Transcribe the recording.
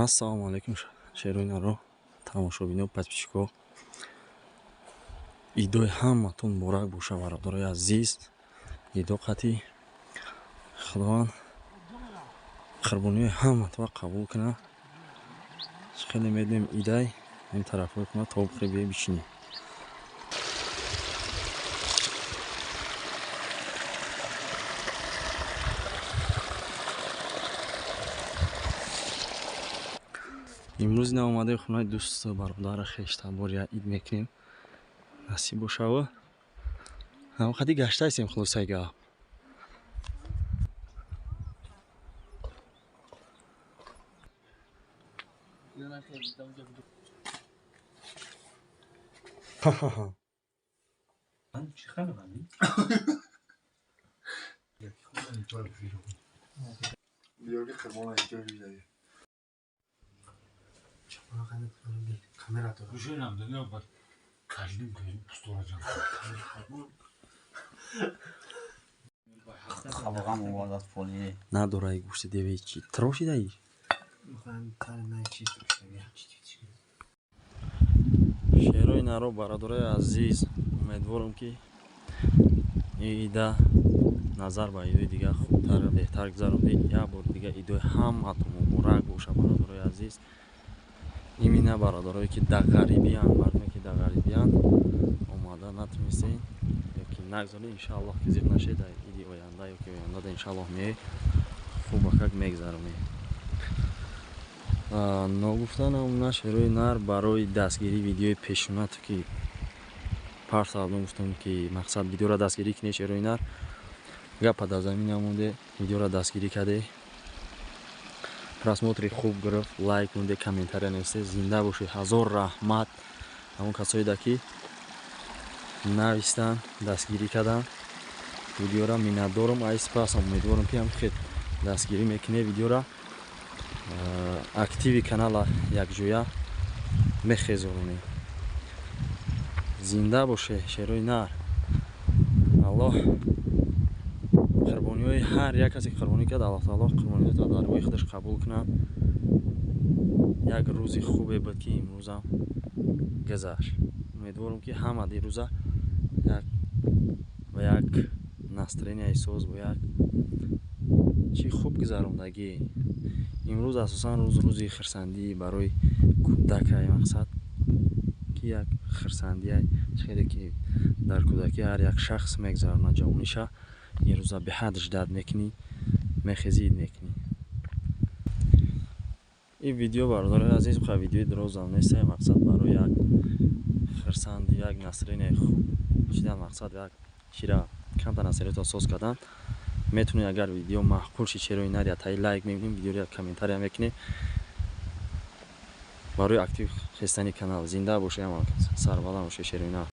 Ассалому алейкум шеруинаро тамошобино подписчико. Идои ҳаматон муборак боша бародарои азиз. Идо қати худованд қурбониҳои ҳаматон қабул кунад. Хеле медонем идай ин тарафҳои кунад то бихӯрӣ бия бичинӣ. имрӯз наомадаи хонаи дӯсту бародара хешта бор як ид мекунем. Насиб бошава. Ҳам қади гаштаистем хулосаи гап. Надорай гӯшти деве чи трошидаи шерои наро бародарои азиз, умедворам ки ида назар ба идои дига хубтар беҳтар гузарондед. Як бор дига идои ҳаматон муборак боша бародарои азиз. Имина бародарое ки да ғарибиян, мардуме ки да ғарибиян омада натунистен ёки нагзоред, иншааллоҳ ки зиқ нашед дар иди оянда ёки ояндада иншааллоҳ меоед хубакак мегузаронед. Ногуфтанам на шерои нар барои дастгирии видеои пешонату ки парс кардам, гуфтам ки мақсад видеоро дастгирӣ кунед. Шерои нар гапа дар замин намуде, видеоро дастгирӣ каде, просмотри хуб гирифт, лайк мунде, комментария нависед. Зинда бошед. Ҳазор раҳмат ҳамон касоеда ки навистан, дастгирӣ карданд видеоро. Миннатдорам. Ай сипасам. Умедворам ки ҳам хел дастгирӣ мекунед видеоро. Активи канала якҷоя мехезоронед. Зинда бошед шерои нар. Аллоҳ қурбониҳои ҳар як касе ки қурбонӣ кард, Аллоҳ таоло қурбониҳоятро дар рӯи худаш қабул кунад. Як рӯзи хубе буд ки имрӯзам гузашт. Умедворам ки ҳама дирӯза ба як настроенияи соз, ба як чи хуб гузарондагӣ. Имрӯз асосан рӯзи хирсандӣ барои кӯдакай. Мақсад ки як хирсандияй хеле ки дар кӯдакӣ ҳар як шахс мегузаронад ҷавониша. ин рӯза беҳад ждат мекунӣ, мехезӣ ид мекунӣ. ин видео бародарои азиз видеои дурозам нест. Мақсад барои як хирсанди, як настроенияи хуб чидан, мақсад як чира камтар настроениятро соз кардан. Метавонед агар видео маъқул шид шерои нар таи лайк мекунед, видеоро комментария мекунед барои актив хестани канал. Зинда бошед, сарбаланд бошед шерои нар.